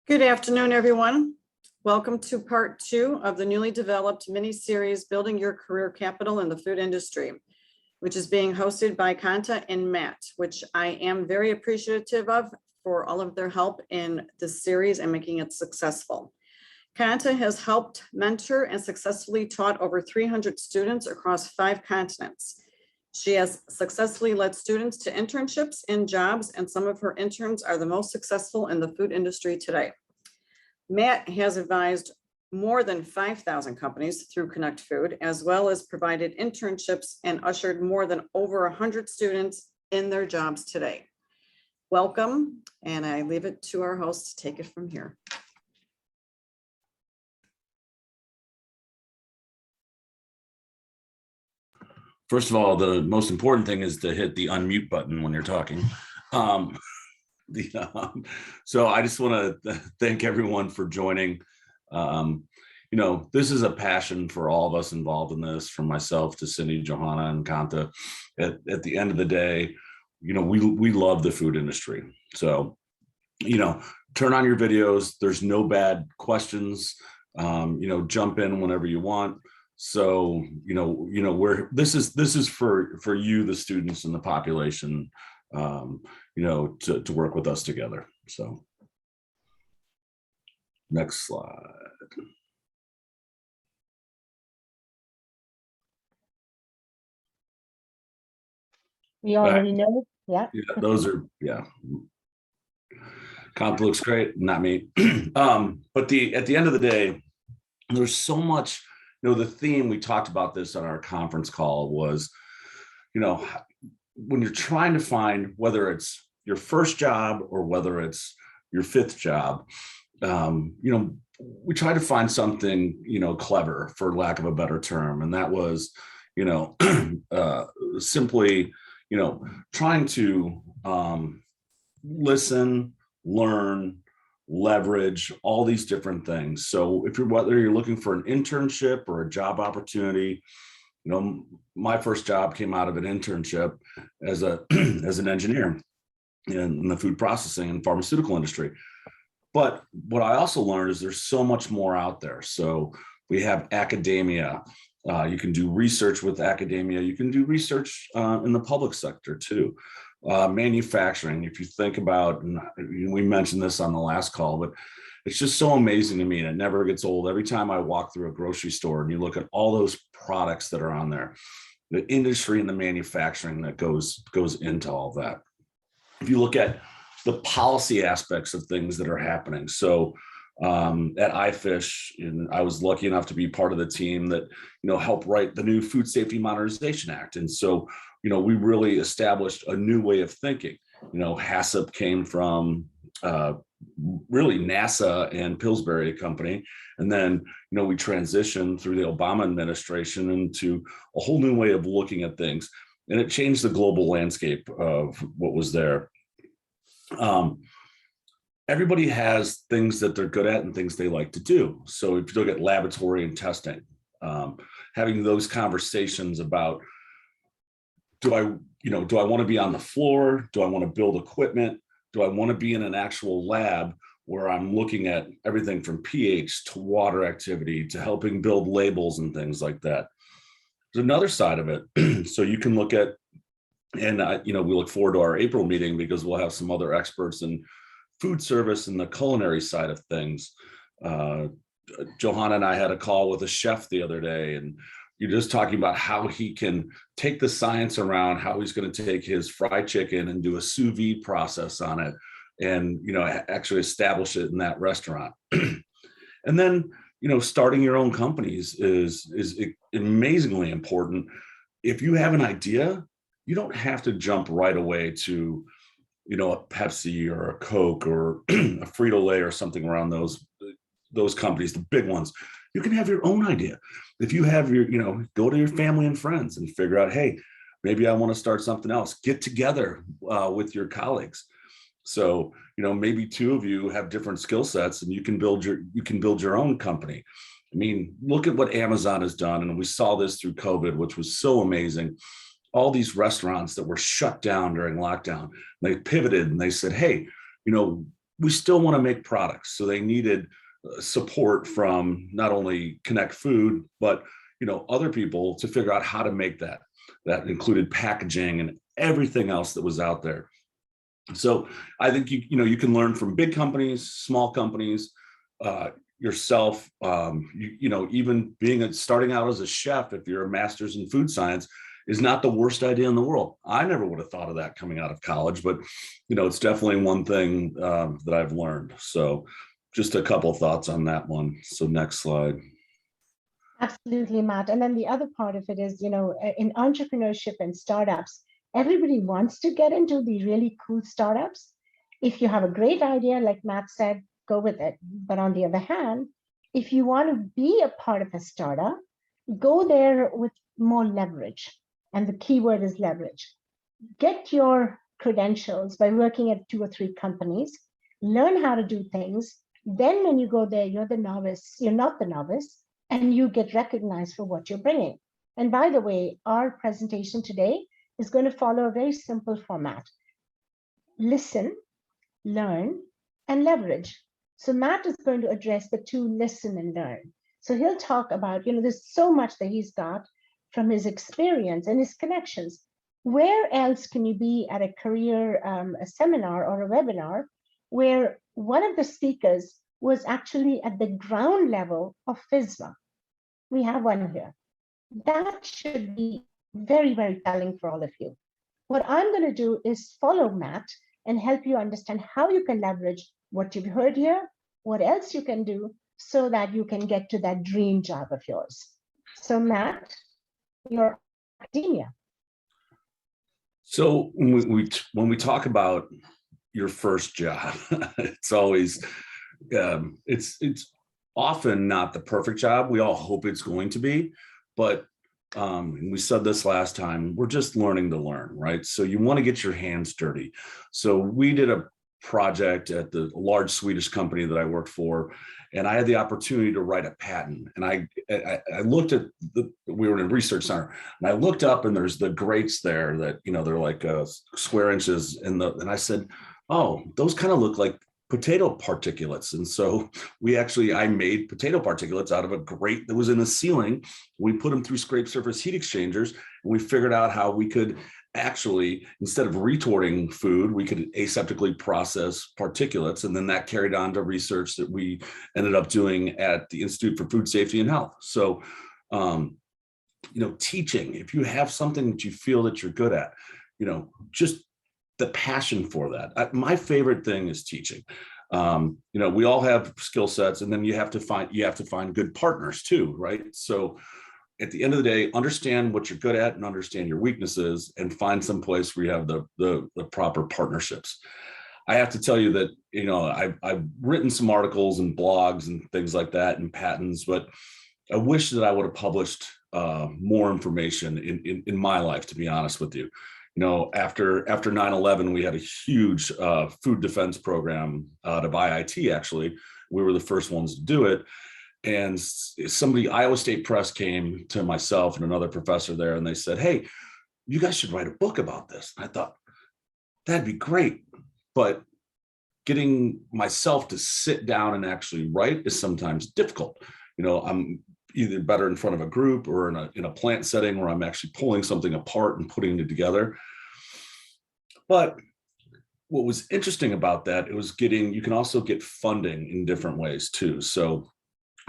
Good afternoon, everyone. Welcome to part 2 of the newly developed mini-series, Building Your Career Capital in the Food Industry, which is being hosted by Kanta and Matt, which I am very appreciative of for all of their help in this series and making it successful. Kanta has helped mentor and successfully taught over 300 students across 5 continents. She has successfully led students to internships and jobs, and some of her interns are the most successful in the food industry today. Matt has advised more than 5,000 companies through Connect Food, as well as provided internships and ushered more than over 100 students in their jobs today. Welcome, and I leave it to our host to take it from here. First of all, the most important thing is to hit the unmute button when you're talking. So I just want to thank everyone for joining. This is a passion for all of us involved in this, from myself to Cindy, Johanna, and Kanta. At the end of the day, we love the food industry. So, turn on your videos. There's no bad questions. Jump in whenever you want. So, this is for you, the students and the population, to work with us together. So next slide. We already know. Yeah. Those are, Comp looks great, not me. But at the end of the day, there's so much. The theme, we talked about this on our conference call, was, when you're trying to find, whether it's your first job or whether it's your 5th job, we try to find something, clever, for lack of a better term. And that was, simply, trying to listen, learn, leverage all these different things. So whether you're looking for an internship or a job opportunity, my first job came out of an internship as an engineer in the food processing and pharmaceutical industry. But what I also learned is there's so much more out there. So we have academia. You can do research with academia. You can do research in the public sector too. Manufacturing, if you think about, and we mentioned this on the last call, but it's just so amazing to me, and it never gets old. Every time I walk through a grocery store and you look at all those products that are on there, the industry and the manufacturing that goes into all that. If you look at the policy aspects of things that are happening. So at iFish, and I was lucky enough to be part of the team that, helped write the new Food Safety Modernization Act. And so, we really established a new way of thinking. HACCP came from really NASA and Pillsbury Company. And then, we transitioned through the Obama administration into a whole new way of looking at things. And it changed the global landscape of what was there. Everybody has things that they're good at and things they like to do. So if you look at laboratory and testing, having those conversations about, do I want to be on the floor? Do I want to build equipment? Do I want to be in an actual lab where I'm looking at everything from pH to water activity to helping build labels and things like that? There's another side of it. So you can look at, and we look forward to our April meeting because we'll have some other experts in food service and the culinary side of things. Johanna and I had a call with a chef the other day, and you're just talking about how he can take the science around how he's going to take his fried chicken and do a sous vide process on it and, actually establish it in that restaurant. And then, starting your own companies is amazingly important. If you have an idea, you don't have to jump right away to, a Pepsi or a Coke or a Frito-Lay or something around those companies, the big ones. You can have your own idea. If you have your, go to your family and friends and figure out, hey, maybe I want to start something else. Get together with your colleagues. So, maybe 2 of you have different skill sets and you can build your own company. I mean, look at what Amazon has done. And we saw this through COVID, which was so amazing. All these restaurants that were shut down during lockdown, they pivoted and they said, hey, we still want to make products. So they needed support from not only Connect Food, but other people to figure out how to make that. That included packaging and everything else that was out there. So I think you can learn from big companies, small companies, yourself. Even starting out as a chef, if you're a master's in food science, is not the worst idea in the world. I never would have thought of that coming out of college, but it's definitely one thing that I've learned. So just a couple of thoughts on that one. So next slide. Absolutely, Matt. And then the other part of it is, in entrepreneurship and startups, everybody wants to get into the really cool startups. If you have a great idea, like Matt said, go with it. But on the other hand, if you want to be a part of a startup, go there with more leverage. And the key word is leverage. Get your credentials by working at 2 or 3 companies, learn how to do things. Then when you go there, you're the novice, you're not the novice, and you get recognized for what you're bringing. And by the way, our presentation today is going to follow a very simple format. Listen, learn, and leverage. So Matt is going to address the 2, listen and learn. So he'll talk about, there's so much that he's got from his experience and his connections. Where else can you be at a career a seminar or a webinar where one of the speakers was actually at the ground level of FISMA? We have one here. That should be very, very telling for all of you. What I'm going to do is follow Matt and help you understand how you can leverage what you've heard here, what else you can do so that you can get to that dream job of yours. So Matt, your academia. So when we talk about your first job, it's always it's often not the perfect job. We all hope it's going to be, but we said this last time, we're just learning to learn, right? So you want to get your hands dirty. So we did a project at the large Swedish company that I worked for, and I had the opportunity to write a patent. And I looked at we were in a research center, and I looked up, and there's the grates there that they're like square inches, and I said, oh, those kind of look like potato particulates. And so I made potato particulates out of a grate that was in the ceiling. We put them through scrape surface heat exchangers, and we figured out how we could actually, instead of retorting food, we could aseptically process particulates. And then that carried on to research that we ended up doing at the Institute for Food Safety and Health. So, teaching, if you have something that you feel that you're good at, just the passion for that. My favorite thing is teaching. We all have skill sets, and then you have to find good partners too, right? So at the end of the day, understand what you're good at and understand your weaknesses, and find some place where you have the proper partnerships. I have to tell you that, I've written some articles and blogs and things like that and patents, but I wish that I would have published more information in my life, to be honest with you. After 9/11, we had a huge food defense program out of IIT. Actually, we were the first ones to do it. And Iowa State Press came to myself and another professor there, and they said, hey, you guys should write a book about this. And I thought, that'd be great. But getting myself to sit down and actually write is sometimes difficult. I'm either better in front of a group or in a plant setting where I'm actually pulling something apart and putting it together. But what was interesting about that, you can also get funding in different ways too. So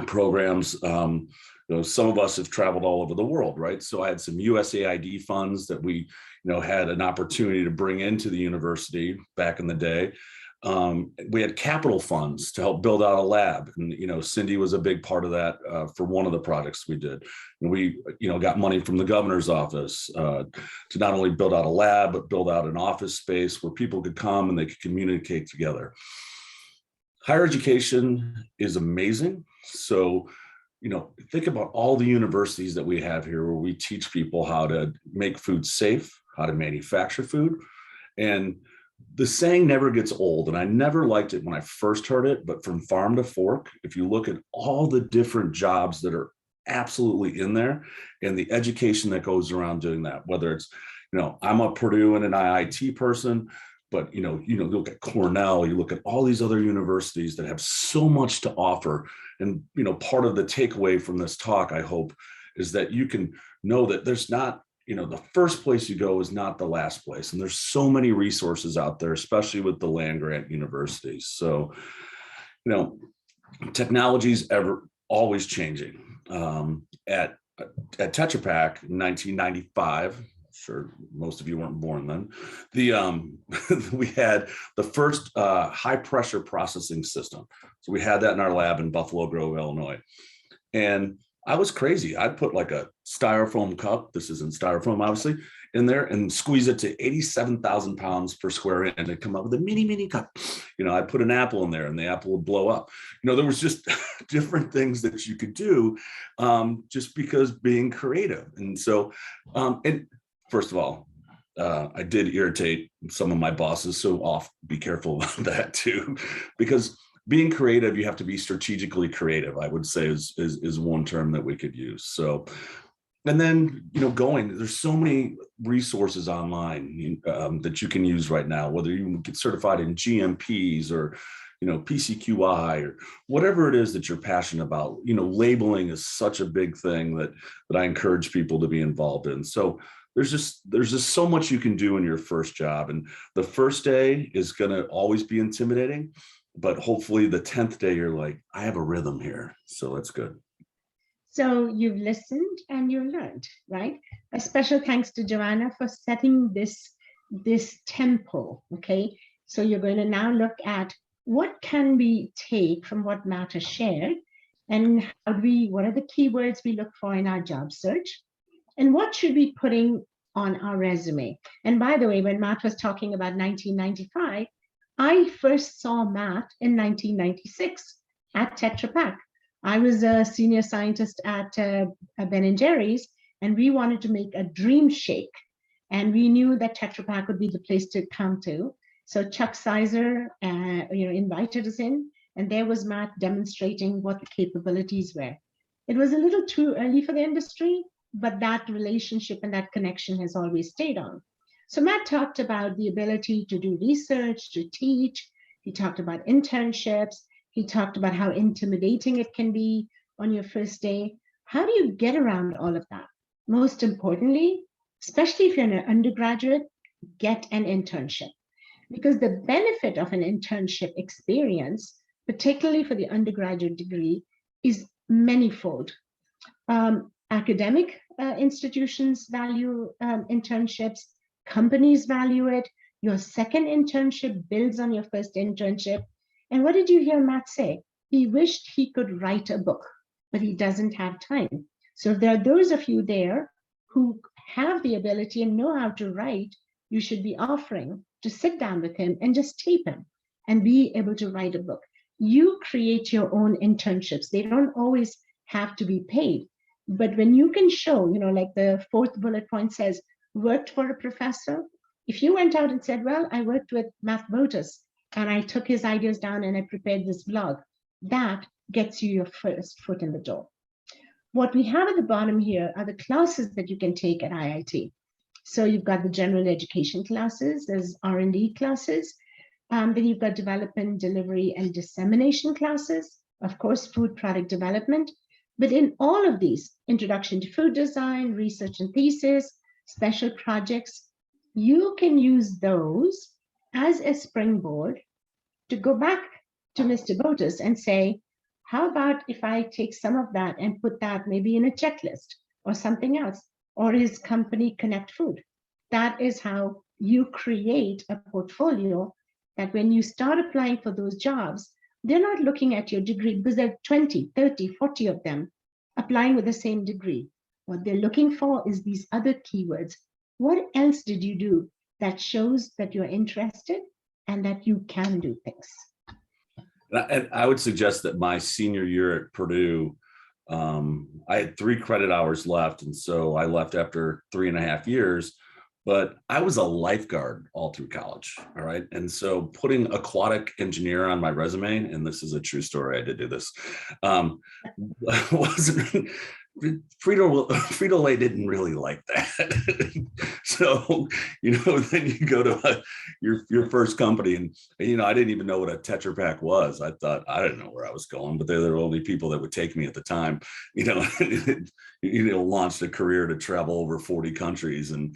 programs, some of us have traveled all over the world, right? So I had some USAID funds that we, had an opportunity to bring into the university back in the day. We had capital funds to help build out a lab, and Cindy was a big part of that for one of the projects we did. And we got money from the governor's office to not only build out a lab, but build out an office space where people could come and they could communicate together. Higher education is amazing. So think about all the universities that we have here where we teach people how to make food safe, how to manufacture food. And the saying never gets old, and I never liked it when I first heard it, but from farm to fork, if you look at all the different jobs that are absolutely in there and the education that goes around doing that, whether it's, I'm a Purdue and an IIT person, but you look at Cornell, you look at all these other universities that have so much to offer. And part of the takeaway from this talk, I hope, is that you can know that there's not, the first place you go is not the last place. And there's so many resources out there, especially with the land grant universities. So, technology's always changing. At Tetra Pak in 1995, sure most of you weren't born then, we had the first high pressure processing system. So we had that in our lab in Buffalo Grove, Illinois. And I was crazy. I'd put like a styrofoam cup, this isn't styrofoam obviously, in there and squeeze it to 87,000 pounds per square inch and come up with a mini cup. I'd put an apple in there and the apple would blow up. There was just different things that you could do just because being creative. And so, and first of all, I did irritate some of my bosses, so be careful about that too, because being creative, you have to be strategically creative, I would say is one term that we could use. So, and then, there's so many resources online that you can use right now, whether you get certified in GMPs or, PCQI or whatever it is that you're passionate about. Labeling is such a big thing that I encourage people to be involved in. So there's just so much you can do in your first job. And the first day is going to always be intimidating, but hopefully the 10th day, you're like, I have a rhythm here. So that's good. So you've listened and you learned, right? A special thanks to Joanna for setting this tempo, okay? So you're going to now look at what can we take from what Matt has shared and what are the keywords we look for in our job search and what should we be putting on our resume. And by the way, when Matt was talking about 1995, I first saw Matt in 1996 at Tetra Pak. I was a senior scientist at Ben & Jerry's, and we wanted to make a dream shake. And we knew that Tetra Pak would be the place to come to. So Chuck Sizer, invited us in, and there was Matt demonstrating what the capabilities were. It was a little too early for the industry, but that relationship and that connection has always stayed on. So Matt talked about the ability to do research, to teach. He talked about internships. He talked about how intimidating it can be on your first day. How do you get around all of that? Most importantly, especially if you're an undergraduate, get an internship. Because the benefit of an internship experience, particularly for the undergraduate degree, is manifold. Academic institutions value internships, companies value it. Your second internship builds on your first internship. And what did you hear Matt say? He wished he could write a book, but he doesn't have time. So if there are those of you there who have the ability and know how to write, you should be offering to sit down with him and just tape him and be able to write a book. You create your own internships. They don't always have to be paid. But when you can show, like the fourth bullet point says, worked for a professor. If you went out and said, well, I worked with Matt Botus and I took his ideas down and I prepared this blog, that gets you your first foot in the door. What we have at the bottom here are the classes that you can take at IIT. So you've got the general education classes, there's R&D classes, then you've got development, delivery, and dissemination classes, of course, food product development. But in all of these, introduction to food design, research and thesis, special projects, you can use those as a springboard to go back to Mr. Botus and say, how about if I take some of that and put that maybe in a checklist or something else, or his company Connect Food? That is how you create a portfolio that when you start applying for those jobs, they're not looking at your degree because there are 20, 30, 40 of them applying with the same degree. What they're looking for is these other keywords. What else did you do that shows that you're interested and that you can do things? And I would suggest that my senior year at Purdue, I had 3 credit hours left. And so I left after 3.5 years, but I was a lifeguard all through college. All right. And so putting aquatic engineer on my resume, and this is a true story, I did do this, wasn't Frito-Lay didn't really like that. So, then you go to your first company and, I didn't even know what a Tetra Pak was. I thought, I didn't know where I was going, but they're the only people that would take me at the time, launched a career to travel over 40 countries and,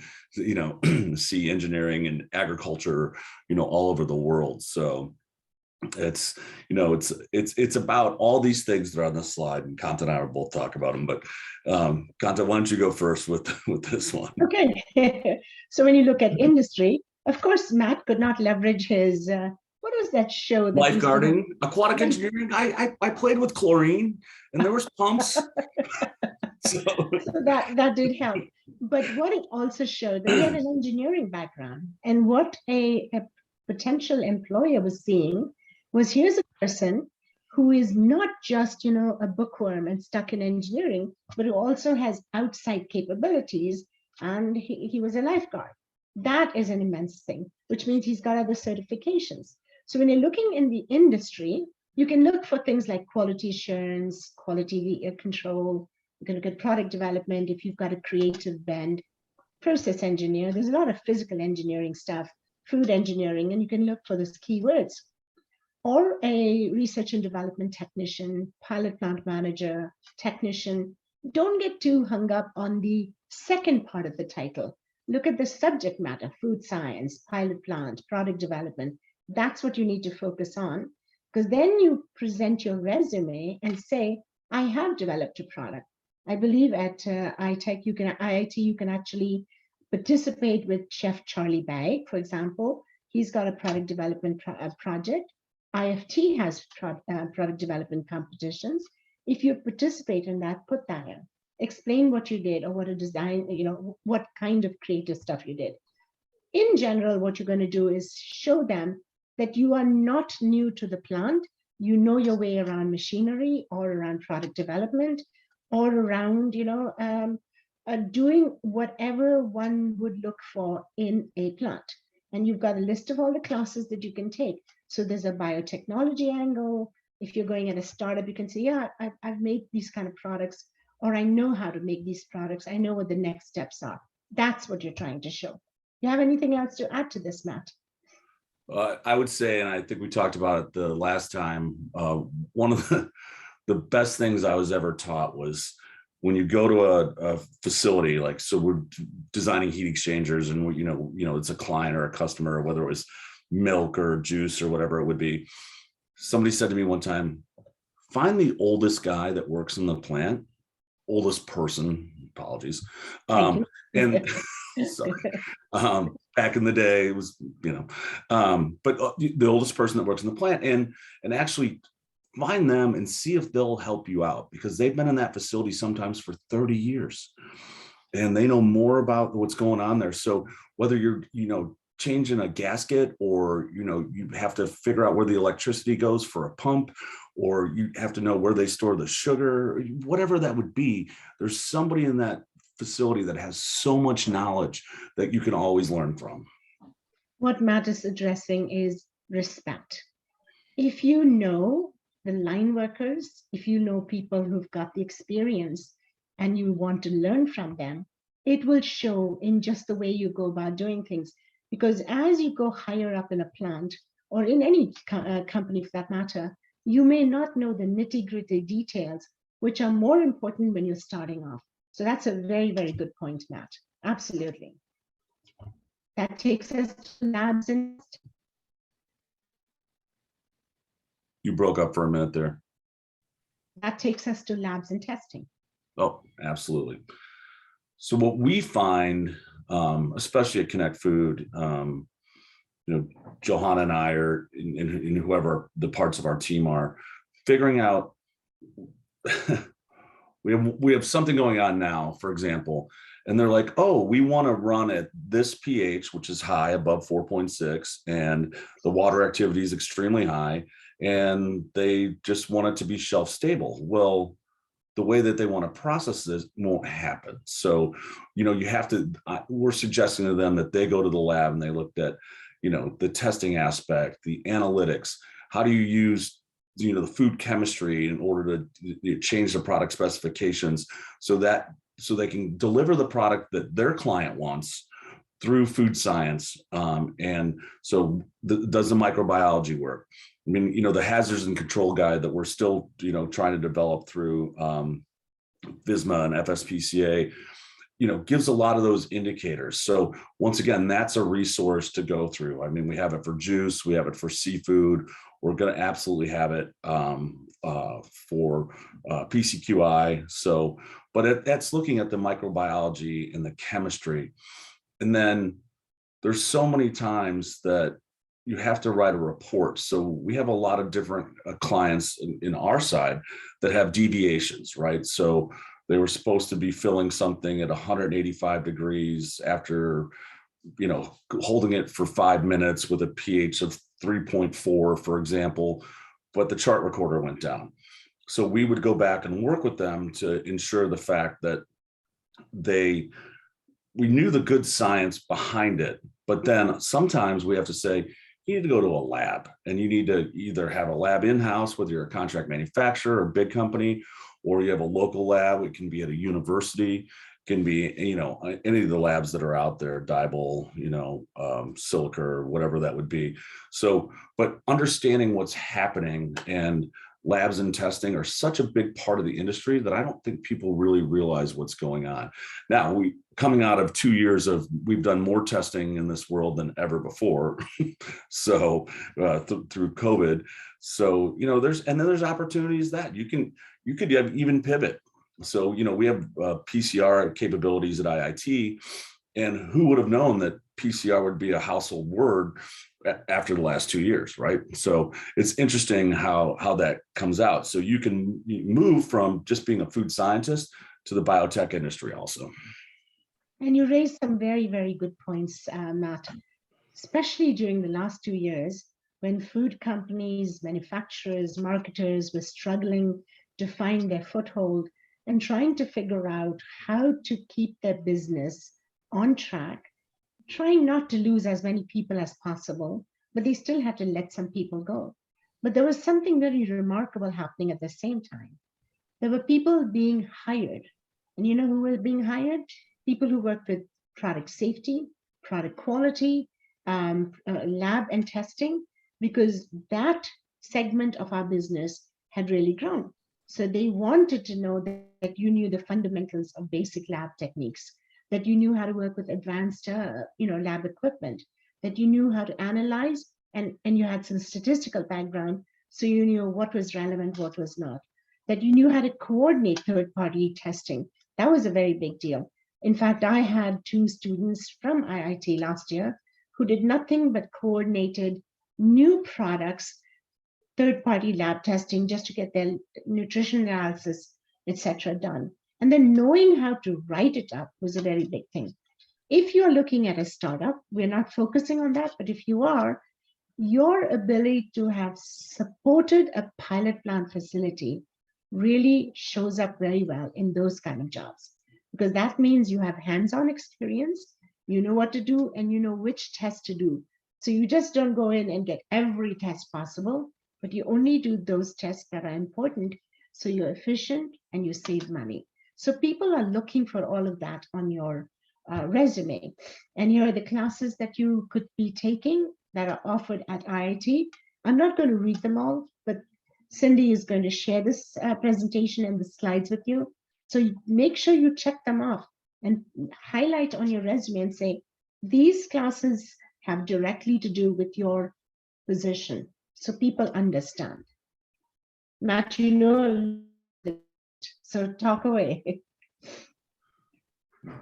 see engineering and agriculture, all over the world. So it's it's about all these things that are on the slide, and Kanta and I will both talk about them, but Kanta, why don't you go first with this one? Okay. So when you look at industry, of course, Matt could not leverage his, what was that show? That Lifeguarding, aquatic engineering. I played with chlorine and there was pumps. So that did help. But what it also showed that he had an engineering background, and what a potential employer was seeing was, here's a person who is not just, a bookworm and stuck in engineering, but who also has outside capabilities, and he was a lifeguard. That is an immense thing, which means he's got other certifications. So when you're looking in the industry, you can look for things like quality assurance, quality control. You can look at product development if you've got a creative bend, process engineer. There's a lot of physical engineering stuff, food engineering, and you can look for those keywords. Or a research and development technician, pilot plant manager, technician. Don't get too hung up on the second part of the title. Look at the subject matter: food science, pilot plant, product development. That's what you need to focus on, because then you present your resume and say, I have developed a product. I believe at IIT you can actually participate with Chef Charlie Bagg, for example. He's got a product development project. IFT has product development competitions. If you participate in that, put that in. Explain what you did, or what a design, what kind of creative stuff you did. In general, what you're going to do is show them that you are not new to the plant. You know your way around machinery, or around product development, or around, doing whatever one would look for in a plant. And you've got a list of all the classes that you can take. So there's a biotechnology angle. If you're going at a startup, you can say, yeah, I've made these kind of products, or I know how to make these products. I know what the next steps are. That's what you're trying to show. You have anything else to add to this, Matt? I would say, and I think we talked about it the last time, one of the best things I was ever taught was when you go to a facility, like, so we're designing heat exchangers, and it's a client or a customer, or whether it was milk or juice or whatever it would be. Somebody said to me one time, find the oldest guy that works in the plant, oldest person, apologies. And sorry. Back in the day, it was, but the oldest person that works in the plant, and actually find them and see if they'll help you out, because they've been in that facility sometimes for 30 years and they know more about what's going on there. So whether you're, changing a gasket, or, you have to figure out where the electricity goes for a pump, or you have to know where they store the sugar, whatever that would be, there's somebody in that facility that has so much knowledge that you can always learn from. What Matt is addressing is respect. If you know the line workers, if you know people who've got the experience and you want to learn from them, it will show in just the way you go about doing things. Because as you go higher up in a plant, or in any company for that matter, you may not know the nitty-gritty details, which are more important when you're starting off. So that's a very, very good point, Matt. Absolutely. That takes us to labs and testing. You broke up for a minute there. That takes us to labs and testing. Oh, absolutely. So what we find, especially at Connect Food, Johanna and I are, and whoever the parts of our team are, figuring out we have something going on now, for example, and they're like, oh, we want to run at this pH, which is high, above 4.6, and the water activity is extremely high, and they just want it to be shelf stable. Well, the way that they want to process this won't happen. So, you have to, we're suggesting to them that they go to the lab and they looked at, the testing aspect, the analytics. How do you use the food chemistry in order to change the product specifications so they can deliver the product that their client wants through food science. And so does the microbiology work? I mean, the hazards and control guide that we're still, trying to develop through FSMA and FSPCA, gives a lot of those indicators. So once again, that's a resource to go through. I mean, we have it for juice, we have it for seafood. We're going to absolutely have it for PCQI. So, but that's looking at the microbiology and the chemistry. And then there's so many times that you have to write a report. So we have a lot of different clients in our side that have deviations, right? So they were supposed to be filling something at 185 degrees after, holding it for 5 minutes with a pH of 3.4, for example, but the chart recorder went down. So we would go back and work with them to ensure the fact that we knew the good science behind it, but then sometimes we have to say, you need to go to a lab, and you need to either have a lab in-house, whether you're a contract manufacturer or big company, or you have a local lab. It can be at a university, can be, any of the labs that are out there, Diebel, Silica, or whatever that would be. So, but understanding what's happening, and labs and testing are such a big part of the industry that I don't think people really realize what's going on. Now, coming out of 2 years we've done more testing in this world than ever before. So through COVID. So, there's opportunities that you could even pivot. So, we have PCR capabilities at IIT, and who would have known that PCR would be a household word after the last 2 years, right? So it's interesting how that comes out. So you can move from just being a food scientist to the biotech industry also. And you raised some very, very good points, Matt, especially during the last 2 years when food companies, manufacturers, marketers were struggling to find their foothold and trying to figure out how to keep their business on track, trying not to lose as many people as possible, but they still had to let some people go. But there was something very remarkable happening at the same time. There were people being hired. And you know who were being hired? People who worked with product safety, product quality, lab and testing, because that segment of our business had really grown. So they wanted to know that you knew the fundamentals of basic lab techniques, that you knew how to work with advanced, lab equipment, that you knew how to analyze, and you had some statistical background, so you knew what was relevant, what was not, that you knew how to coordinate third-party testing. That was a very big deal. In fact, I had 2 students from IIT last year who did nothing but coordinated new products, third-party lab testing, just to get their nutrition analysis, etc., done. And then knowing how to write it up was a very big thing. If you're looking at a startup, we're not focusing on that, but if you are, your ability to have supported a pilot plant facility really shows up very well in those kind of jobs, because that means you have hands-on experience, you know what to do, and you know which test to do. So you just don't go in and get every test possible, but you only do those tests that are important, so you're efficient and you save money. So people are looking for all of that on your resume. And here are the classes that you could be taking that are offered at IIT. I'm not going to read them all, but Cindy is going to share this presentation and the slides with you. So make sure you check them off and highlight on your resume and say, these classes have directly to do with your position, so people understand. Matt, so talk away.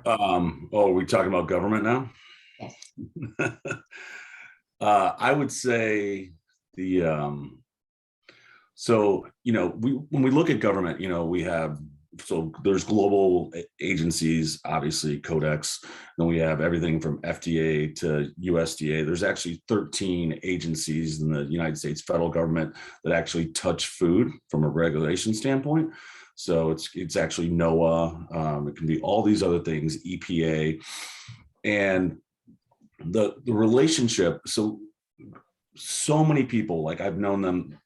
Are we talking about government now? Yes. I would say so, when we look at government, we have, so there's global agencies, obviously Codex, then we have everything from FDA to USDA. There's actually 13 agencies in the United States federal government that actually touch food from a regulation standpoint. So it's actually NOAA, it can be all these other things, EPA, and the relationship. So many people, like I've known them,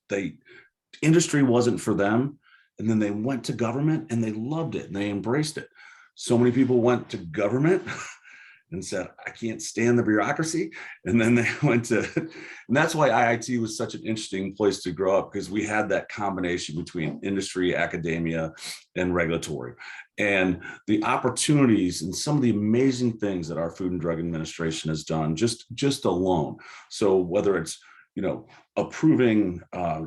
industry wasn't for them. And then they went to government and they loved it and they embraced it. So many people went to government and said, I can't stand the bureaucracy. And then they went to, and that's why IIT was such an interesting place to grow up, because we had that combination between industry, academia, and regulatory. And the opportunities and some of the amazing things that our Food and Drug Administration has done just alone. So whether it's, you know, approving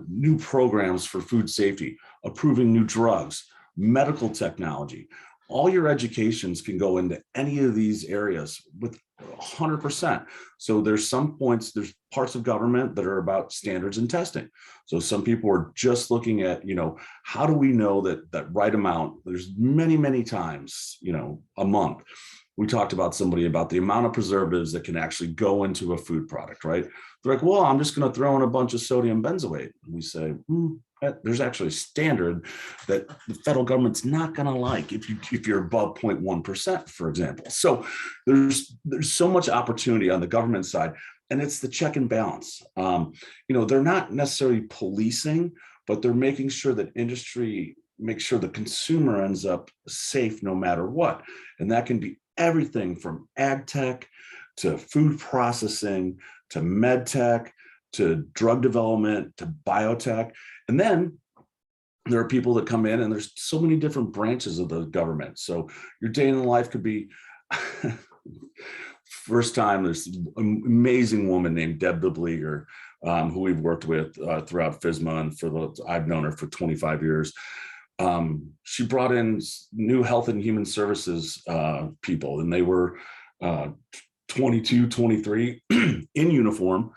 new programs for food safety, approving new drugs, medical technology, all your educations can go into any of these areas with 100%. So there's some points, there's parts of government that are about standards and testing. So some people are just looking at, you know, how do we know that right amount? There's many times, you know, a month. We talked about somebody about the amount of preservatives that can actually go into a food product, right? They're like, well, I'm just going to throw in a bunch of sodium benzoate. And we say, there's actually a standard that the federal government's not going to like if you're above 0.1%, for example. So there's so much opportunity on the government side, and it's the check and balance. You know, they're not necessarily policing, but they're making sure that industry makes sure the consumer ends up safe no matter what. And that can be everything from ag tech to food processing to med tech to drug development to biotech. And then there are people that come in, and there's so many different branches of the government. So your day in the life could be first time, there's an amazing woman named Deb DeBleeger, who we've worked with throughout FSMA, and I've known her for 25 years. She brought in new health and human services people, and they were 22, 23 in uniform,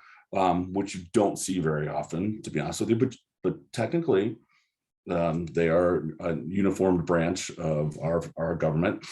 which you don't see very often, to be honest with you, but technically they are a uniformed branch of our government.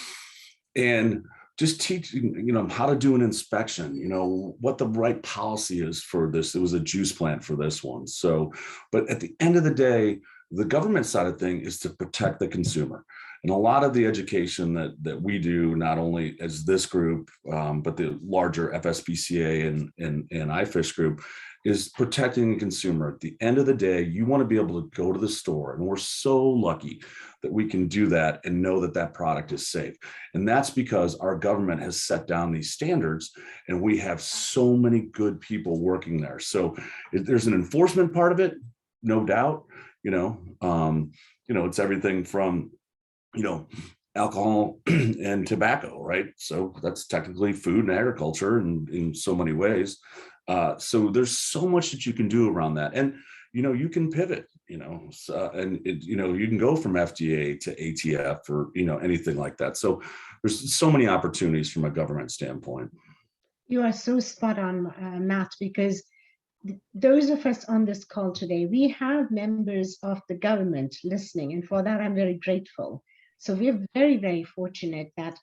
And just teaching, you know, how to do an inspection, you know, what the right policy is for this. It was a juice plant for this one. So, but at the end of the day, the government side of thing is to protect the consumer. And a lot of the education that we do, not only as this group, but the larger FSPCA and IFISH group, is protecting the consumer. At the end of the day, you want to be able to go to the store, and we're so lucky that we can do that and know that that product is safe. And that's because our government has set down these standards, and we have so many good people working there. So there's an enforcement part of it, no doubt. You know, it's everything from, you know, alcohol and tobacco, right? So that's technically food and agriculture in so many ways. So there's so much that you can do around that. And, you know, you can pivot, you know, you know, you can go from FDA to ATF or, you know, anything like that. So there's so many opportunities from a government standpoint. You are so spot on, Matt, because those of us on this call today, we have members of the government listening, and for that, I'm very grateful. So we're very fortunate that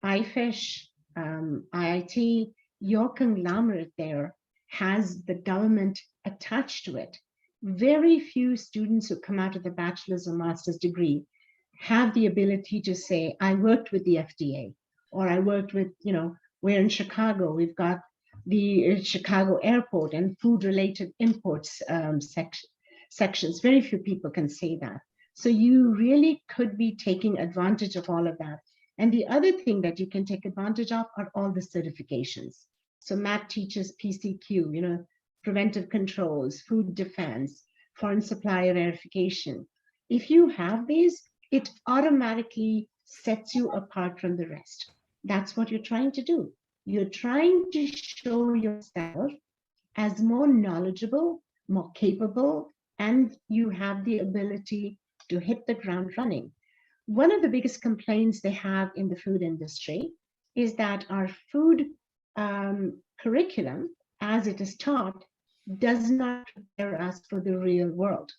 IFISH, IIT, your conglomerate there has the government attached to it. Very few students who come out of the bachelor's or master's degree have the ability to say, I worked with the FDA, or I worked with, you know, we're in Chicago, we've got the Chicago airport and food-related imports sections. Very few people can say that. So you really could be taking advantage of all of that. And the other thing that you can take advantage of are all the certifications. So Matt teaches PCQ, you know, preventive controls, food defense, foreign supplier verification. If you have these, it automatically sets you apart from the rest. That's what you're trying to do. You're trying to show yourself as more knowledgeable, more capable, and you have the ability to hit the ground running. One of the biggest complaints they have in the food industry is that our food curriculum, as it is taught, does not prepare us for the real world.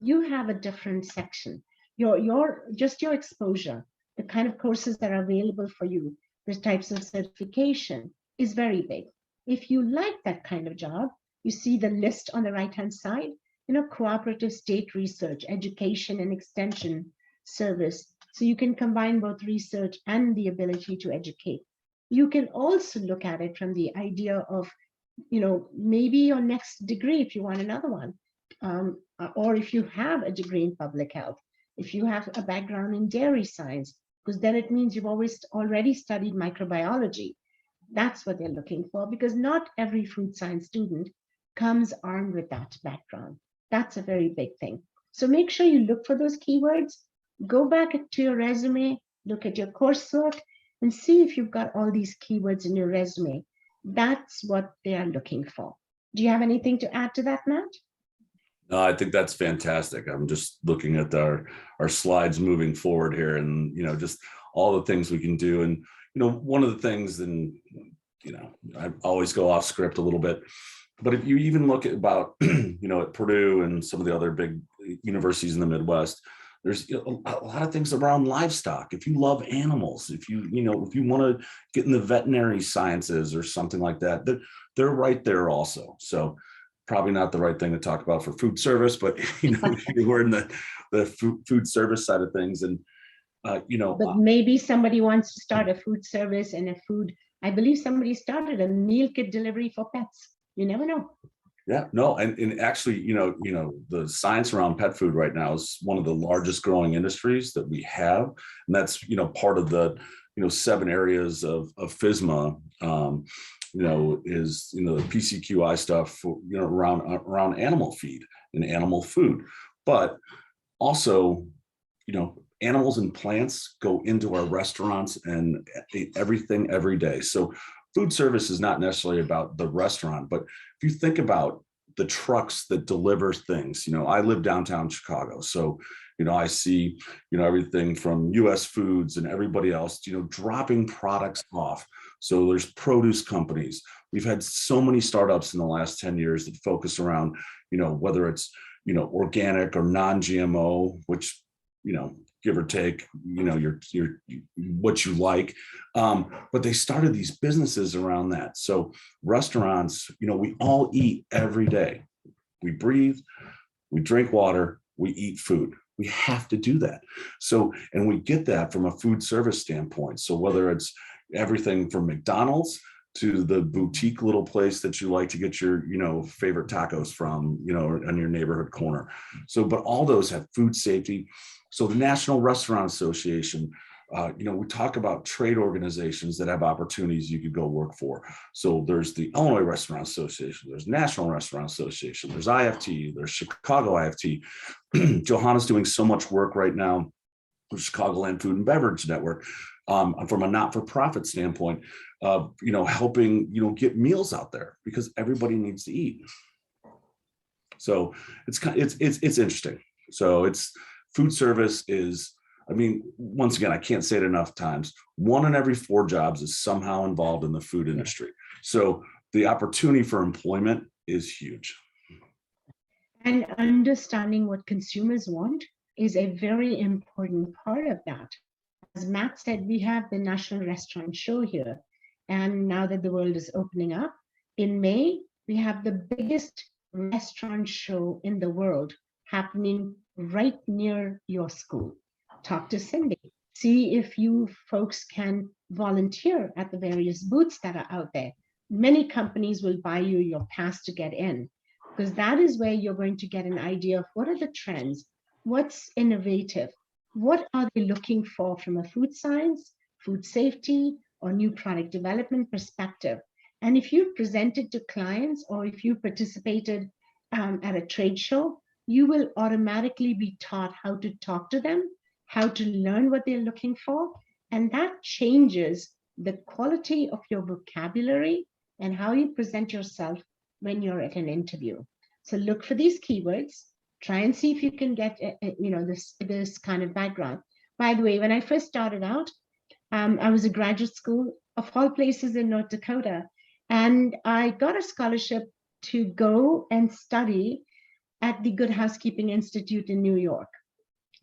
You have a different section. Your exposure, the kind of courses that are available for you, the types of certification is very big. If you like that kind of job, you see the list on the right-hand side, you know, cooperative state research, education and extension service. So you can combine both research and the ability to educate. You can also look at it from the idea of, you know, maybe your next degree, if you want another one, or if you have a degree in public health, if you have a background in dairy science, because then it means you've already studied microbiology. That's what they're looking for, because not every food science student comes armed with that background. That's a very big thing. So make sure you look for those keywords, go back to your resume, look at your coursework, and see if you've got all these keywords in your resume. That's what they are looking for. Do you have anything to add to that, Matt? No, I think that's fantastic. I'm just looking at our slides moving forward here, and just all the things we can do. And one of the things, and I always go off script a little bit, but if you even look at about at Purdue and some of the other big universities in the Midwest, there's a lot of things around livestock. If you love animals, if you want to get in the veterinary sciences or something like that, they're right there also. So probably not the right thing to talk about for food service, but we're in the food service side of things. And but maybe somebody wants to start a food service and I believe somebody started a meal kit delivery for pets. You never know. Yeah, no, and actually, the science around pet food right now is one of the largest growing industries that we have, and that's part of the 7 areas of FSMA. Is the PCQI stuff around animal feed and animal food, but also animals and plants go into our restaurants and eat everything every day. So food service is not necessarily about the restaurant, but if you think about the trucks that deliver things, I live downtown Chicago, so I see everything from US Foods and everybody else dropping products off. So there's produce companies. We've had so many startups in the last 10 years that focus around whether it's organic or non-GMO, which give or take your what you like, but they started these businesses around that. So restaurants, we all eat every day. We breathe, we drink water, we eat food. We have to do that. So, and we get that from a food service standpoint. So whether it's everything from McDonald's to the boutique little place that you like to get your favorite tacos from on your neighborhood corner. So but all those have food safety. So the National Restaurant Association, we talk about trade organizations that have opportunities you could go work for. So there's the Illinois Restaurant Association, there's National Restaurant Association, there's IFT, there's Chicago IFT. Johanna's doing so much work right now with Chicagoland Food and Beverage Network, from a not-for-profit standpoint, helping get meals out there because everybody needs to eat. So it's interesting. So it's food service is, once again, I can't say it enough times, 1 in every 4 jobs is somehow involved in the food industry. So the opportunity for employment is huge. And understanding what consumers want is a very important part of that. As Matt said, we have the National Restaurant Show here. And now that the world is opening up, in May, we have the biggest restaurant show in the world happening right near your school. Talk to Cindy. See if you folks can volunteer at the various booths that are out there. Many companies will buy you your pass to get in, because that is where you're going to get an idea of what are the trends, what's innovative, what are they looking for from a food science, food safety, or new product development perspective. And if you presented to clients or if you participated at a trade show, you will automatically be taught how to talk to them, how to learn what they're looking for. And that changes the quality of your vocabulary and how you present yourself when you're at an interview. So look for these keywords, try and see if you can get this kind of background. By the way, when I first started out, I was a graduate school of all places in North Dakota, and I got a scholarship to go and study at the Good Housekeeping Institute in New York.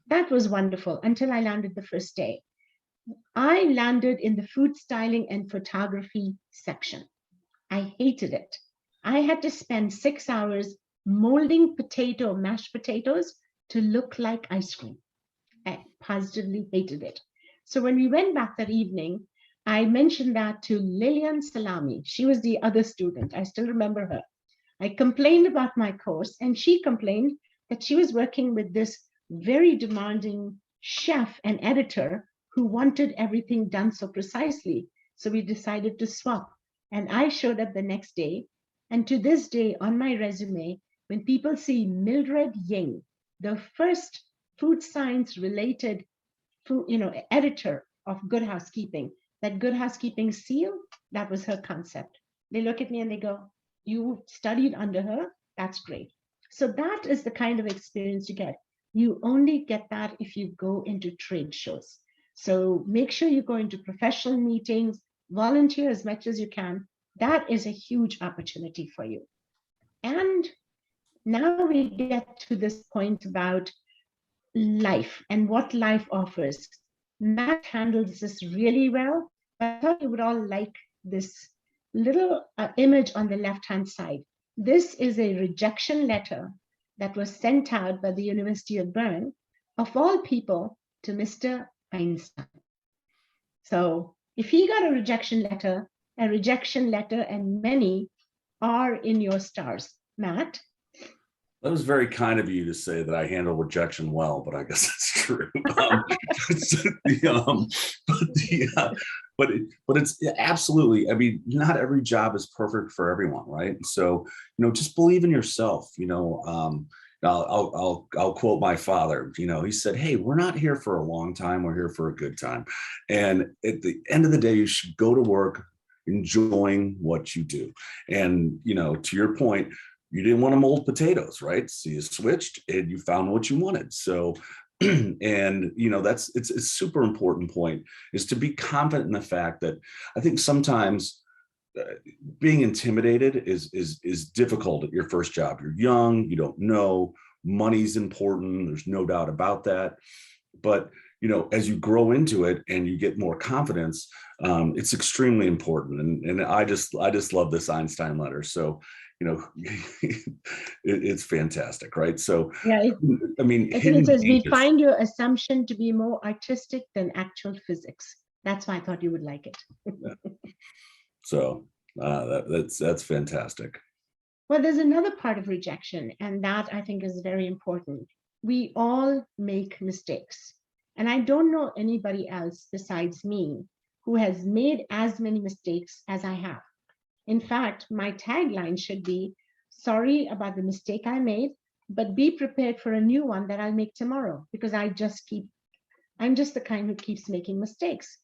That was wonderful until I landed the first day. I landed in the food styling and photography section. I hated it. I had to spend 6 hours molding mashed potatoes to look like ice cream. I positively hated it. So when we went back that evening, I mentioned that to Lillian Salami. She was the other student. I still remember her. I complained about my course, and she complained that she was working with this very demanding chef and editor who wanted everything done so precisely. So we decided to swap. And I showed up the next day. And to this day, on my resume, when people see Mildred Ying, the first food science related editor of Good Housekeeping, that Good Housekeeping seal, that was her concept. They look at me and they go, you studied under her? That's great. So that is the kind of experience you get. You only get that if you go into trade shows. So make sure you go into professional meetings, volunteer as much as you can. That is a huge opportunity for you. And now we get to this point about life and what life offers. Matt handles this really well, but I thought you would all like this little image on the left-hand side. This is a rejection letter that was sent out by the University of Bern, of all people, to Mr. Einstein. So if he got a rejection letter and many are in your stars. Matt? That was very kind of you to say that I handle rejection well, but I guess that's true. But it's absolutely. I mean, not every job is perfect for everyone, right? So just believe in yourself. I'll quote my father. He said, "Hey, we're not here for a long time. We're here for a good time." And at the end of the day, you should go to work enjoying what you do. And to your point, you didn't want to mold potatoes, right? So you switched and you found what you wanted. So, and it's a super important point, is to be confident in the fact that I think sometimes being intimidated is difficult at your first job. You're young, you don't know, money's important. There's no doubt about that. But as you grow into it and you get more confidence, it's extremely important. And I just love this Einstein letter. So it's fantastic, right? So yeah, I mean, I think it says we find your assumption to be more artistic than actual physics. That's why I thought you would like it. So that's fantastic. Well, there's another part of rejection, and that I think is very important. We all make mistakes. And I don't know anybody else besides me who has made as many mistakes as I have. In fact, my tagline should be, sorry about the mistake I made, but be prepared for a new one that I'll make tomorrow, because I'm just the kind who keeps making mistakes.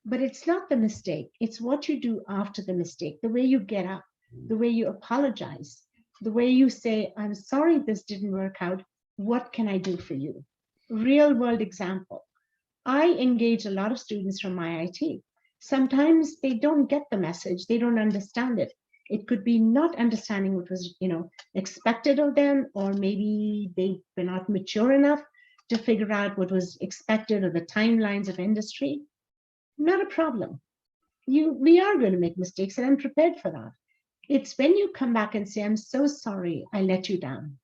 But it's not the mistake. It's what you do after the mistake, the way you get up, the way you apologize, the way you say, I'm sorry this didn't work out. What can I do for you? Real world example. I engage a lot of students from my IT. Sometimes they don't get the message. They don't understand it. It could be not understanding what was, expected of them, or maybe they were not mature enough to figure out what was expected of the timelines of industry. Not a problem. We are going to make mistakes, and I'm prepared for that. It's when you come back and say, I'm so sorry, I let you down.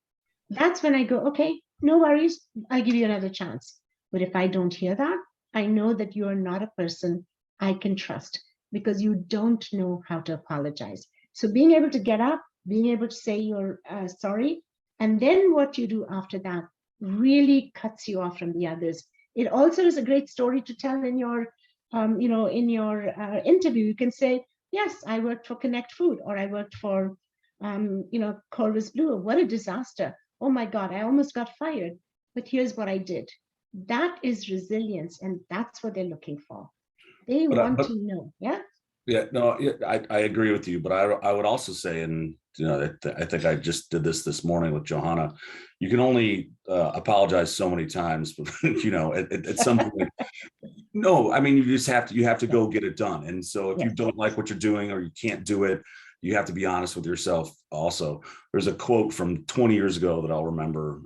That's when I go, okay, no worries, I'll give you another chance. But if I don't hear that, I know that you are not a person I can trust, because you don't know how to apologize. So being able to get up, being able to say you're sorry, and then what you do after that really cuts you off from the others. It also is a great story to tell in your, interview. You can say, yes, I worked for Connect Food, or I worked for, Corvus Blue. What a disaster. Oh my God, I almost got fired. But here's what I did. That is resilience, and that's what they're looking for. They want to know. Yeah. Yeah, no, I agree with you, but I would also say, and I think I just did this morning with Johanna. You can only apologize so many times, but at some point, no, I mean, you have to go get it done. And so if you don't like what you're doing, or you can't do it, you have to be honest with yourself. Also, there's a quote from 20 years ago that I'll remember.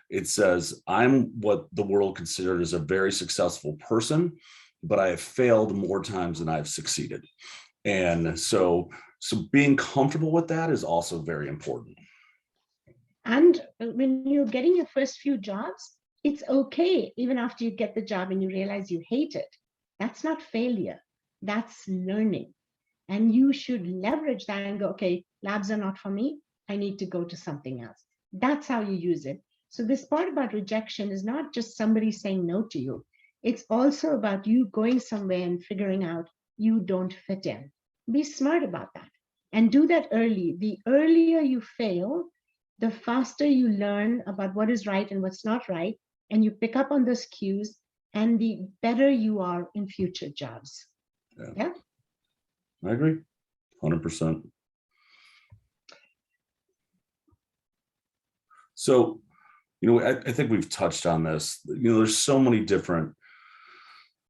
It says, "I'm what the world considered as a very successful person, but I have failed more times than I've succeeded." And so being comfortable with that is also very important. And when you're getting your first few jobs, it's okay, even after you get the job and you realize you hate it. That's not failure. That's learning. And you should leverage that and go, okay, labs are not for me. I need to go to something else. That's how you use it. So this part about rejection is not just somebody saying no to you. It's also about you going somewhere and figuring out you don't fit in. Be smart about that and do that early. The earlier you fail, the faster you learn about what is right and what's not right, and you pick up on those cues, and the better you are in future jobs. Yeah. I agree, 100%. So, I think we've touched on this. There's so many different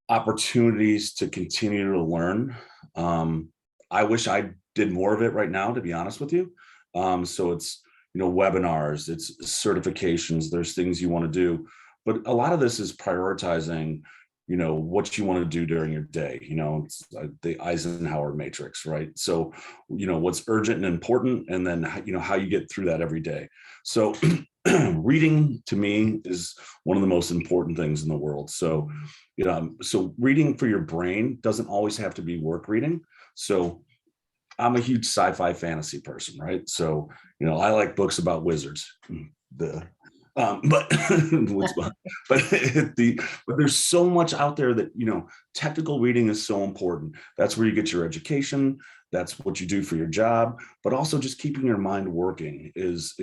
opportunities to continue to learn. I wish I did more of it right now, to be honest with you. So it's, webinars, it's certifications, there's things you want to do, but a lot of this is prioritizing, what you want to do during your day. It's the Eisenhower matrix, right? So, what's urgent and important, and then, how you get through that every day. So reading to me is one of the most important things in the world. So, so reading for your brain doesn't always have to be work reading. So I'm a huge sci-fi fantasy person, right? So, I like books about wizards. But but there's so much out there that, technical reading is so important. That's where you get your education. That's what you do for your job, but also just keeping your mind working is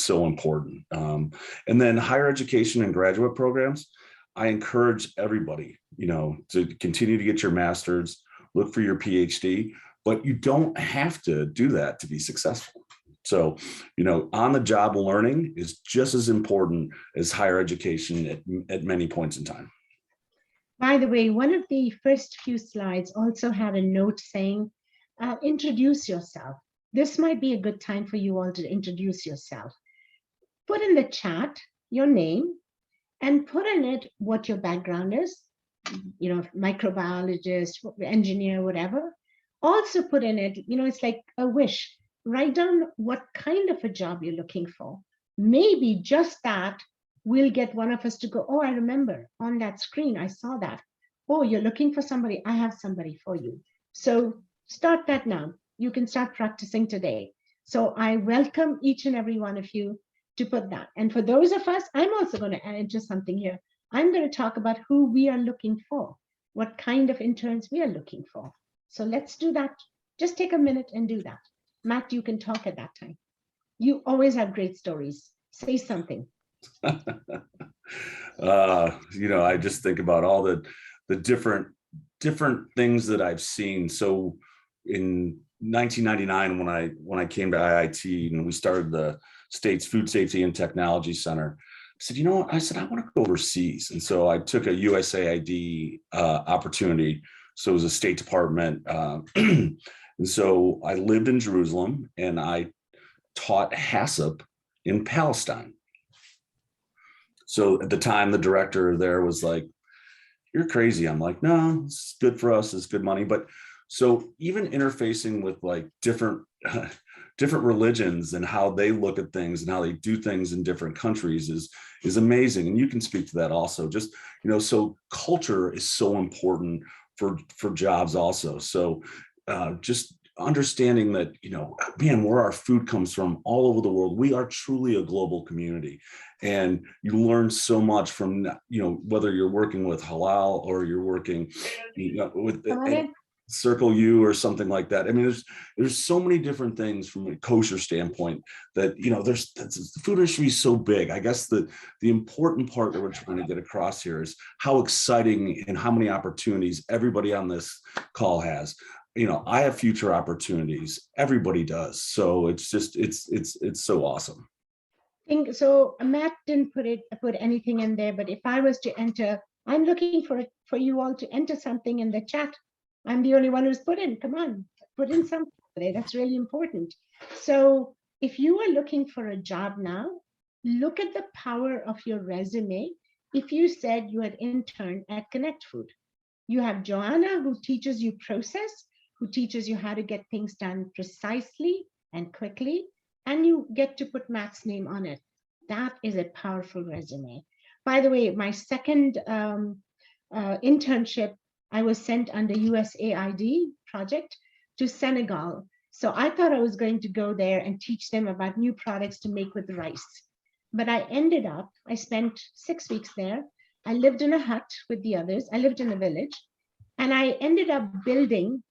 so important. And then higher education and graduate programs, I encourage everybody, to continue to get your master's, look for your PhD, but you don't have to do that to be successful. So, on the job learning is just as important as higher education at many points in time. By the way, one of the first few slides also had a note saying, introduce yourself. This might be a good time for you all to introduce yourself. Put in the chat your name and put in it what your background is, microbiologist, engineer, whatever. Also put in it, it's like a wish. Write down what kind of a job you're looking for. Maybe just that will get one of us to go, oh, I remember on that screen, I saw that. Oh, you're looking for somebody, I have somebody for you. So start that now. You can start practicing today. So I welcome each and every one of you to put that. And for those of us, I'm also going to add just something here. I'm going to talk about who we are looking for, what kind of interns we are looking for. So let's do that. Just take a minute and do that. Matt, you can talk at that time. You always have great stories. Say something. I just think about all the different things that I've seen. So in 1999, when I came to IIT and we started the state's Food Safety and Technology Center, I said, what? I said, I want to go overseas. And so I took a USAID opportunity. So it was a State Department. And so I lived in Jerusalem and I taught HACCP in Palestine. So at the time, the director there was like, you're crazy. I'm like, no, it's good for us. It's good money. But so even interfacing with like different religions and how they look at things and how they do things in different countries is amazing. And you can speak to that also. Just, so culture is so important for jobs also. So just understanding that, man, where our food comes from all over the world, we are truly a global community. And you learn so much from, whether you're working with halal or you're working with Circle U or something like that. I mean, there's so many different things from a kosher standpoint that, the food industry is so big. I guess the important part that we're trying to get across here is how exciting and how many opportunities everybody on this call has. I have future opportunities. Everybody does. So it's just, it's so awesome. So Matt didn't put anything in there, but if I was to enter, I'm looking for you all to enter something in the chat. I'm the only one who's put in. Come on, put in something today. That's really important. So if you are looking for a job now, look at the power of your resume. If you said you had interned at Connect Food, you have Joanna who teaches you process, who teaches you how to get things done precisely and quickly, and you get to put Matt's name on it. That is a powerful resume. By the way, my second internship, I was sent under USAID project to Senegal. So I thought I was going to go there and teach them about new products to make with rice. But I spent 6 weeks there. I lived in a hut with the others. I lived in a village. And I ended up building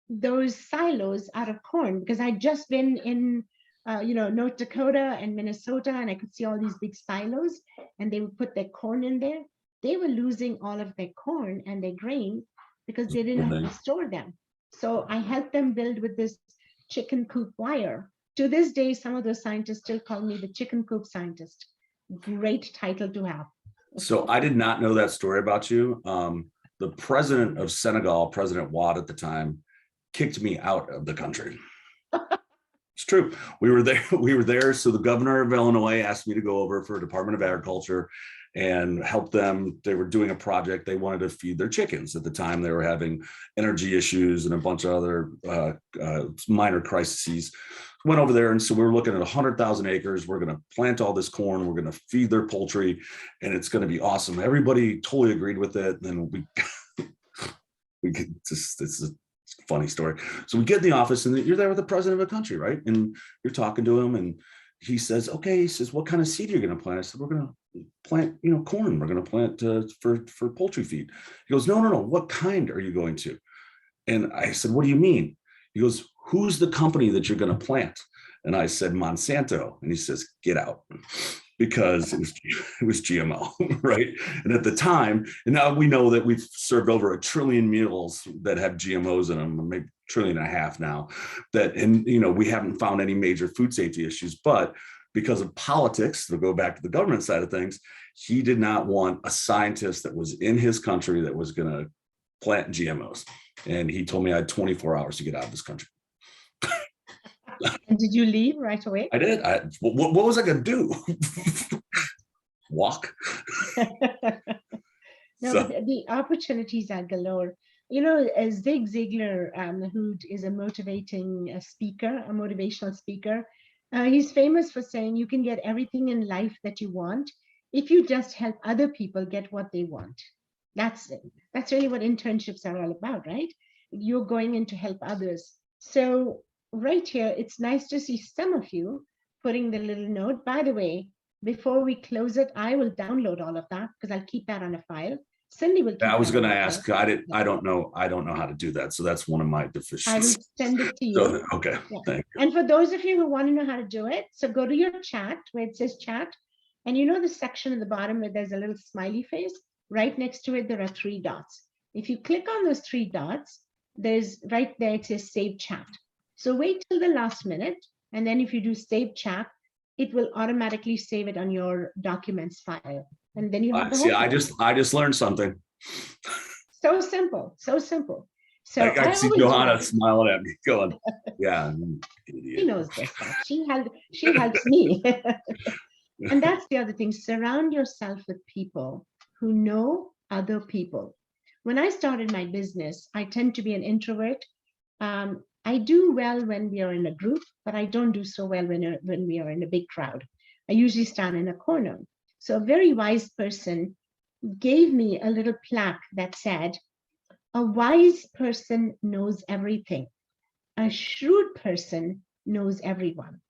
those silos out of corn because I'd just been in North Dakota and Minnesota, and I could see all these big silos, and they would put their corn in there. They were losing all of their corn and their grain because they didn't have to store them. So I helped them build with this chicken coop wire. To this day, some of those scientists still call me the chicken coop scientist. Great title to have. So I did not know that story about you. The president of Senegal, President Wade at the time, kicked me out of the country. It's true. We were there. So the governor of Illinois asked me to go over for Department of Agriculture and help them. They were doing a project. They wanted to feed their chickens. At the time, they were having energy issues and a bunch of other minor crises. Went over there, and so we were looking at 100,000 acres. We're going to plant all this corn. We're going to feed their poultry, and it's going to be awesome. Everybody totally agreed with it. And then we this is a funny story. So we get in the office, and you're there with the president of a country, right? And you're talking to him, and he says, "Okay," he says, "what kind of seed are you going to plant?" I said, "We're going to plant, corn. We're going to plant for poultry feed." He goes, "No. What kind are you going to?" And I said, "What do you mean?" He goes, "Who's the company that you're going to plant?" And I said, "Monsanto." And he says, "Get out," because it was GMO, right? And at the time, and now we know that we've served over 1 trillion meals that have GMOs in them, maybe 1.5 trillion now. And we haven't found any major food safety issues, but because of politics, to go back to the government side of things, he did not want a scientist that was in his country that was going to plant GMOs. And he told me I had 24 hours to get out of this country. And did you leave right away? I did. What was I going to do? Walk? No, So, but the opportunities are galore. Zig Ziglar, who is a motivational speaker, he's famous for saying you can get everything in life that you want if you just help other people get what they want. That's it. That's really what internships are all about, right? You're going in to help others. So right here, it's nice to see some of you putting the little note. By the way, before we close it, I will download all of that because I'll keep that on a file. Cindy will keep I was that going to on a ask. file. I don't know how to do that. So that's one of my I will deficiencies. send it to you. So, okay. Yeah. Thank you. And for those of you who want to know how to do it, so go to your chat where it says chat, and the section at the bottom where there's a little smiley face. Right next to it, there are 3 dots. If you click on those 3 dots, there's right there, it says save chat. So wait till the last minute. And then if you do save chat, it will automatically save it on your documents file. And then you have the whole thing. I just learned something. So simple, so simple. So I see Johanna smiling at me going, yeah. She knows this stuff. She helps me. And that's the other thing. Surround yourself with people who know other people. When I started my business, I tend to be an introvert. I do well when we are in a group, but I don't do so well when we are in a big crowd. I usually stand in a corner. So a very wise person gave me a little plaque that said, "A wise person knows everything. A shrewd person knows everyone."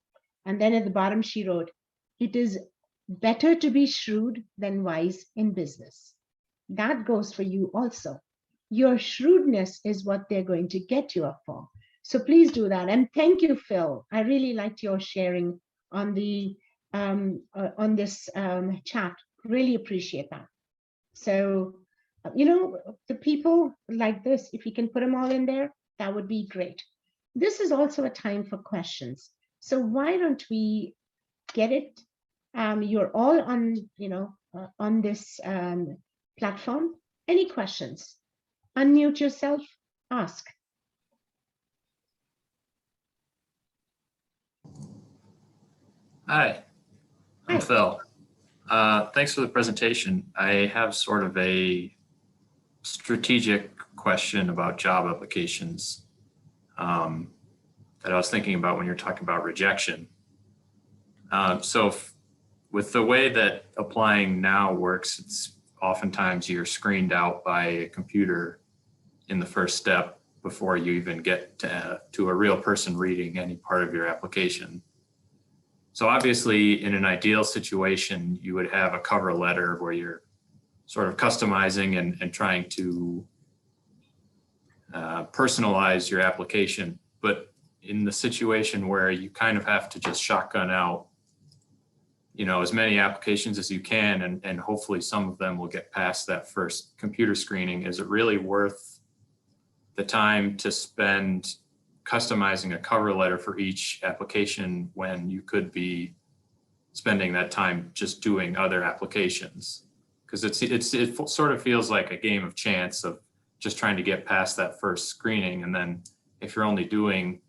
And then at the bottom, she wrote, "It is better to be shrewd than wise in business." That goes for you also. Your shrewdness is what they're going to get you up for. So please do that. And thank you, Phil. I really liked your sharing on the on this chat. Really appreciate that. So, the people like this, if you can put them all in there, that would be great. This is also a time for questions. So why don't we get it? You're all on this platform. Any questions? Unmute yourself, ask. Hi, I'm Hi. Phil. Thanks for the presentation. I have sort of a strategic question about job applications that I was thinking about when you're talking about rejection. With the way that applying now works, it's oftentimes you're screened out by a computer in the first step before you even get to a real person reading any part of your application. So obviously, in an ideal situation, you would have a cover letter where you're sort of customizing and trying to personalize your application. But in the situation where you kind of have to just shotgun out, you know, as many applications as you can, and hopefully some of them will get past that first computer screening, is it really worth the time to spend customizing a cover letter for each application when you could be spending that time just doing other applications? Because it sort of feels like a game of chance of just trying to get past that first screening. And then if you're only doing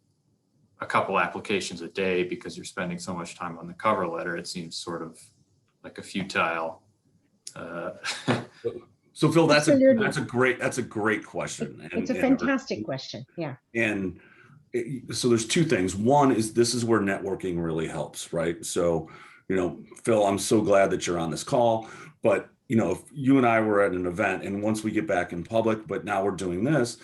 a couple applications a day because you're spending so much time on the cover letter, it seems sort of like a futile. So Phil, that's Absolutely. a great question. It's a fantastic question. Yeah. And so there's two things. One is this is where networking really helps, right? So, you know, Phil, I'm so glad that you're on this call, but you know, if you and I were at an event and once we get back in public, but now we're doing this,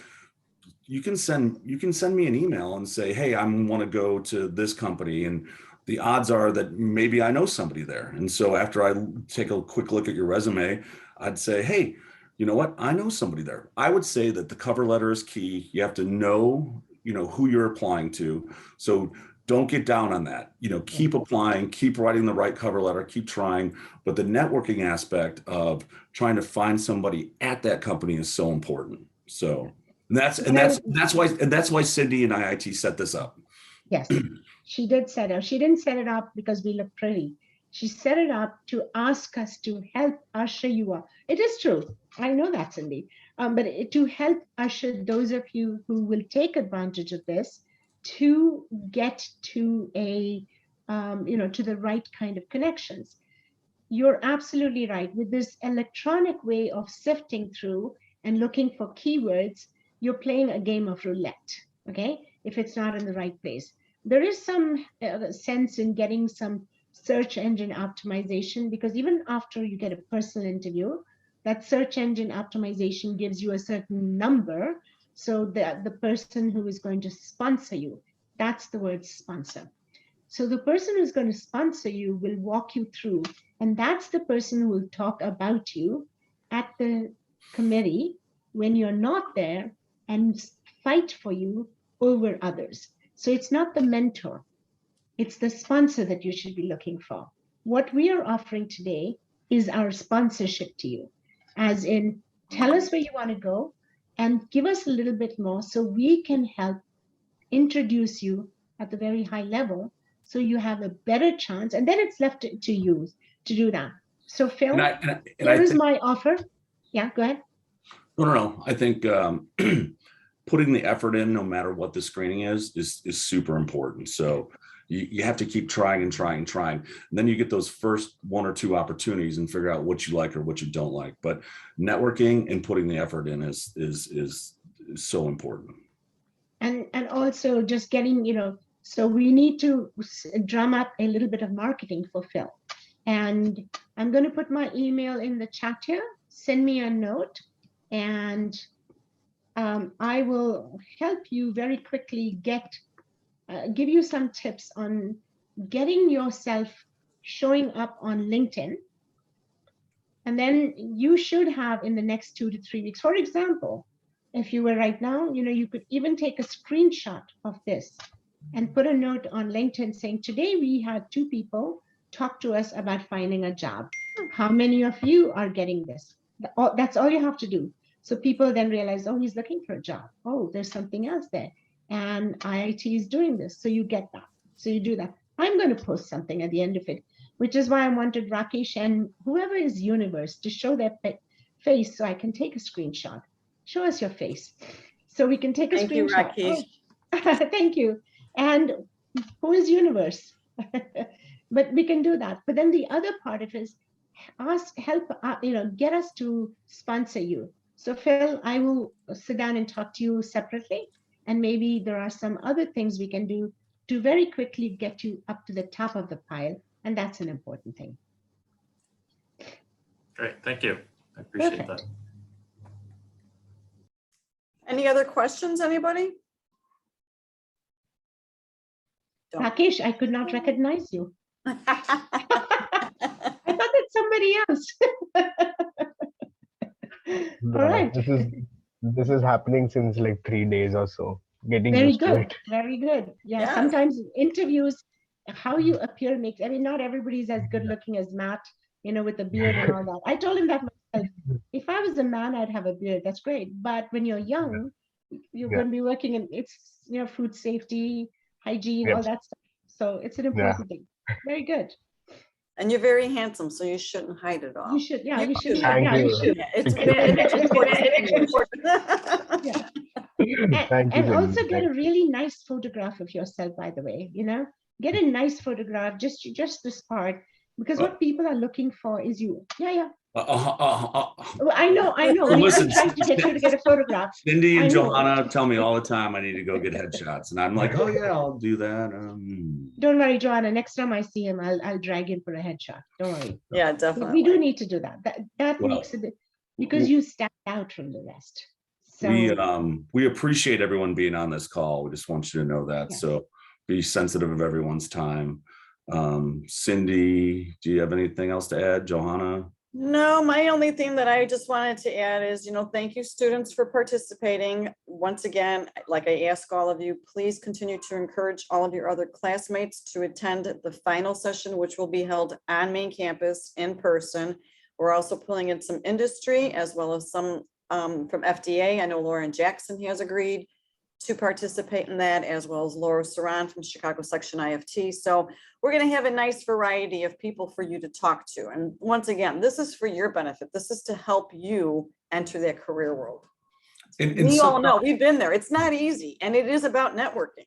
you can send me an email and say, hey, I want to go to this company, and the odds are that maybe I know somebody there. And so after I take a quick look at your resume, I'd say, hey, you know what? I know somebody there. I would say that the cover letter is key. You have to know, you know, who you're applying to. So don't get down on that. You know, keep applying, keep writing the right cover letter, keep trying. But the networking aspect of trying to find somebody at that company is so important. So that's why Cindy and IIT set this up. Yes, she did set up. She didn't set it up because we look pretty. She set it up to ask us to help usher you up. It is true. I know that, Cindy. To help usher those of you who will take advantage of this to get to to the right kind of connections. You're absolutely right. With this electronic way of sifting through and looking for keywords, you're playing a game of roulette, okay? If it's not in the right place. There is some sense in getting some search engine optimization, because even after you get a personal interview, that search engine optimization gives you a certain number so that the person who is going to sponsor you, that's the word sponsor. So the person who's going to sponsor you will walk you through, and that's the person who will talk about you at the committee when you're not there and fight for you over others. So it's not the mentor, it's the sponsor that you should be looking for. What we are offering today is our sponsorship to you, as in tell us where you want to go and give us a little bit more so we can help introduce you at the very high level so you have a better chance, and then it's left to you to do that. So Phil, here is my offer. Yeah, go ahead. No. I think putting the effort in, no matter what the screening is super important. So you have to keep trying and trying and trying. And then you get those first one or two opportunities and figure out what you like or what you don't like. But networking and putting the effort in is so important. And also just getting, so we need to drum up a little bit of marketing for Phil. And I'm going to put my email in the chat here. Send me a note, and I will help you very quickly give you some tips on getting yourself showing up on LinkedIn. And then you should have in the next 2 to 3 weeks, for example, if you were right now, you could even take a screenshot of this and put a note on LinkedIn saying, today we had 2 people talk to us about finding a job. How many of you are getting this? That's all you have to do. So people then realize, oh, he's looking for a job. Oh, there's something else there. And IIT is doing this. So you get that. So you do that. I'm going to post something at the end of it, which is why I wanted Rakesh and whoever is Universe to show their face so I can take a screenshot. Show us your face. So we can take a screenshot. Thank you, Rakesh. Oh, thank you. And who is Universe? But we can do that. But then the other part of it is get us to sponsor you. So Phil, I will sit down and talk to you separately. And maybe there are some other things we can do to very quickly get you up to the top of the pile. And that's an important thing. Great, thank you. I appreciate that. Any other questions, anybody? Don't. Rakesh, I could not recognize you. I thought that's somebody else. All right. This is happening since like 3 days or so. Getting Very used to good. it. Very good. Yeah. Yes. Sometimes interviews, how you appear makes, I mean, not everybody's as good looking as Matt, you know, with the beard and all that. I told him that myself. If I was a man, I'd have a beard. That's great. But when you're young, you're Yeah. going to be working in, it's, you know, food safety, hygiene, all Yep. that stuff. So it's an Yeah. important thing. Very good. And you're very handsome, so you shouldn't hide it all. You should, yeah, you should. Thank Yeah, you. you should. Yeah, it's Thank you. it's important. Yeah. Thank you, And Cindy. also get a really nice photograph of yourself, by the way, you know, get a nice photograph, just this part, because what people are looking for is you. Yeah, yeah. Well, I know. We Listen, keep trying to get you to get a photograph. Cindy I and know. Johanna tell me all the time I need to go get headshots, and I'm like, oh yeah, I'll do that. Don't worry, Joanna. Next time I see him, I'll drag him for a headshot. Don't worry. Yeah, But definitely. we do need to do that. That Well, makes it, because you stand out from the rest. So We appreciate everyone being on this call. We just want you to know that. Yeah. So be sensitive of everyone's time. Cindy, do you have anything else to add? Johanna? No, my only thing that I just wanted to add is, thank you, students, for participating. Once again, like I ask all of you, please continue to encourage all of your other classmates to attend the final session, which will be held on main campus in person. We're also pulling in some industry as well as some from FDA. I know Lauren Jackson has agreed to participate in that, as well as Laura Saran from Chicago Section IFT. So we're going to have a nice variety of people for you to talk to. And once again, this is for your benefit. This is to help you enter that career world. We all know, we've been there. It's not easy, and it is about networking.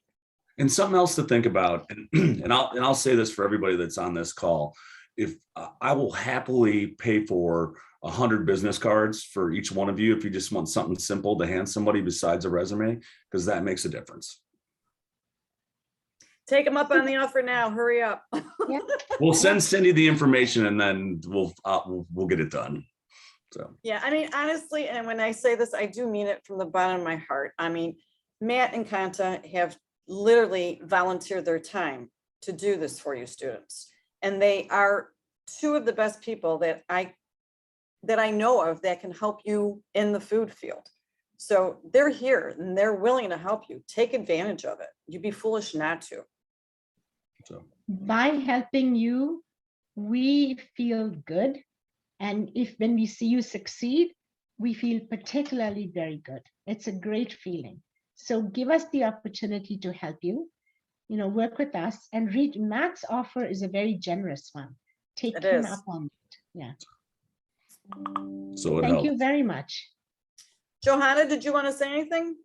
And something else to think about, and I'll say this for everybody that's on this call, if I will happily pay for 100 business cards for each one of you if you just want something simple to hand somebody besides a resume, because that makes a difference. Take them up on the offer now. Hurry up. yeah. We'll send Cindy the information and then we'll get it done. So Yeah, I mean, honestly, and when I say this, I do mean it from the bottom of my heart. I mean, Matt and Kanta have literally volunteered their time to do this for you students. And they are two of the best people that I know of that can help you in the food field. So they're here and they're willing to help you. Take advantage of it. You'd be foolish not to. So By helping you, we feel good. And when we see you succeed, we feel particularly very good. It's a great feeling. So give us the opportunity to help you, work with us, and read. Matt's offer is a very generous one. Take him up on it. Yeah. So thank you very much. Johanna, did you want to say anything?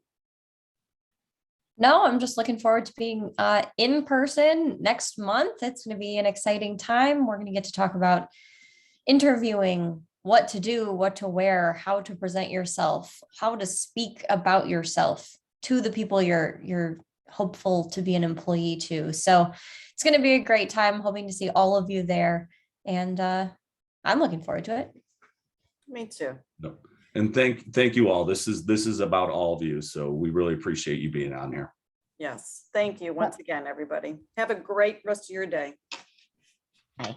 No, I'm just looking forward to being in person next month. It's going to be an exciting time. We're going to get to talk about interviewing, what to do, what to wear, how to present yourself, how to speak about yourself to the people you're hopeful to be an employee to. So it's going to be a great time. Hoping to see all of you there, and I'm looking forward to it. Me too. no. And thank you all. This is about all of you. So we really appreciate you being on here. Yes. Thank you once again, everybody. Have a great rest of your day. Bye.